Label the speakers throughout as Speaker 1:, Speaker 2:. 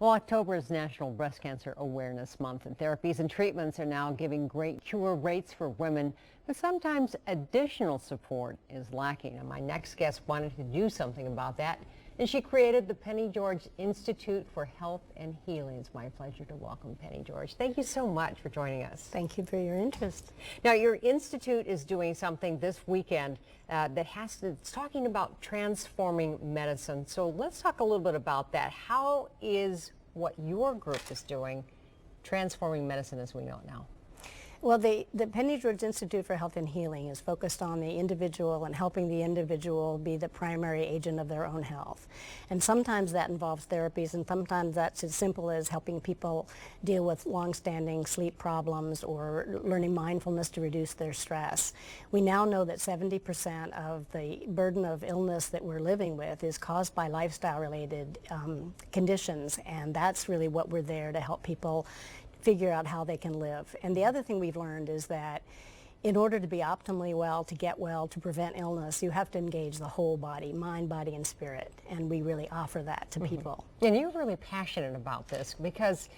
Speaker 1: Well, October is National Breast Cancer Awareness Month, and therapies and treatments are now giving great cure rates for women, but sometimes additional support is lacking. And my next guest wanted to do something about that, and she created the Penny George Institute for Health and Healing. It's my pleasure to welcome Penny George. Thank you so much for joining us.
Speaker 2: Thank you for your interest.
Speaker 1: Now, your institute is doing something this weekend it's talking about transforming medicine. So let's talk a little bit about that. How is what your group is doing transforming medicine as we know it now?
Speaker 2: Well, the Penny George Institute for Health and Healing is focused on the individual and helping the individual be the primary agent of their own health. And sometimes that involves therapies, and sometimes that's as simple as helping people deal with long-standing sleep problems or learning mindfulness to reduce their stress. We now know that 70% of the burden of illness that we're living with is caused by lifestyle-related conditions, and that's really what we're there to help people figure out how they can live. And the other thing we've learned is that in order to be optimally well, to get well, to prevent illness, you have to engage the whole body, mind, body, and spirit. And we really offer that to people.
Speaker 1: And you're really passionate about this because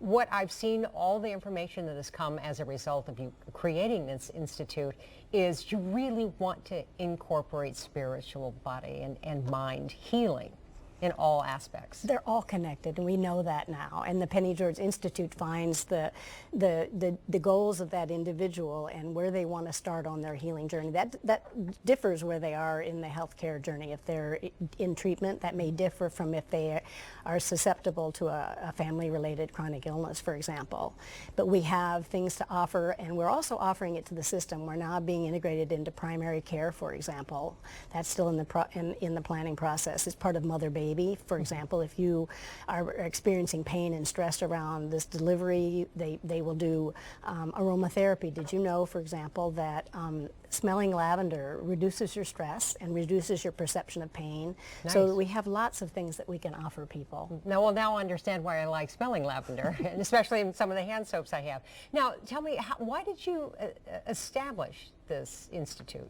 Speaker 1: what I've seen, all the information that has come as a result of you creating this institute, is you really want to incorporate spiritual body and mind healing in all aspects.
Speaker 2: They're all connected, and we know that now. And the Penny George Institute finds the goals of that individual and where they want to start on their healing journey. That differs where they are in the healthcare journey. If they're in treatment, that may differ from if they are susceptible to a family-related chronic illness, for example. But we have things to offer, and we're also offering it to the system. We're now being integrated into primary care, for example. That's still in the planning process. It's part of mother-baby. For example, if you are experiencing pain and stress around this delivery, they will do aromatherapy. Did you know, for example, that smelling lavender reduces your stress and reduces your perception of pain?
Speaker 1: Nice.
Speaker 2: So we have lots of things that we can offer people.
Speaker 1: Now I understand why I like smelling lavender, and especially in some of the hand soaps I have. Now, tell me, why did you establish this institute?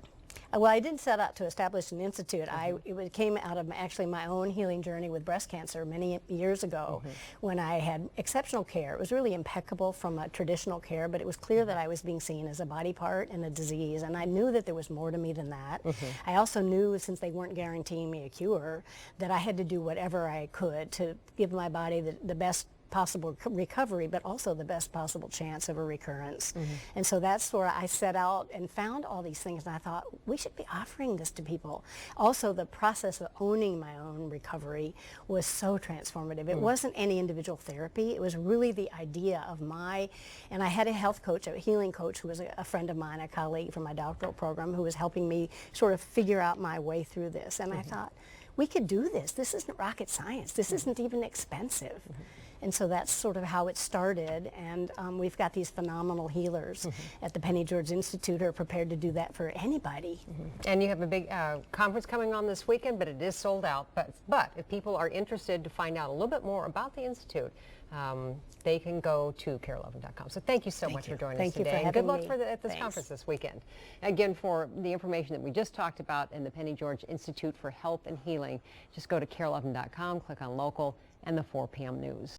Speaker 2: Well, I didn't set out to establish an institute. It came out of actually my own healing journey with breast cancer many years ago when I had exceptional care. It was really impeccable from a traditional care, but it was clear that I was being seen as a body part and a disease, and I knew that there was more to me than that. I also knew, since they weren't guaranteeing me a cure, that I had to do whatever I could to give my body the best possible recovery, but also the best possible chance of a recurrence. And so that's where I set out and found all these things, and I thought we should be offering this to people. Also, the process of owning my own recovery was so transformative. It wasn't any individual therapy. It was really the idea of and I had a health coach, a healing coach, who was a friend of mine, a colleague from my doctoral program, who was helping me sort of figure out my way through this. And I thought, we could do this. This isn't rocket science. This isn't even expensive. And so that's sort of how it started, and we've got these phenomenal healers at the Penny George Institute who are prepared to do that for anybody.
Speaker 1: And you have a big conference coming on this weekend, but it is sold out. But if people are interested to find out a little bit more about the Institute, they can go to KARE11.com. So thank you so much for joining us today.
Speaker 2: Thank you for having me.
Speaker 1: And good luck at this conference this weekend. Again, for the information that we just talked about in the Penny George Institute for Health and Healing, just go to KARE11.com, click on local, and the 4 p.m. news.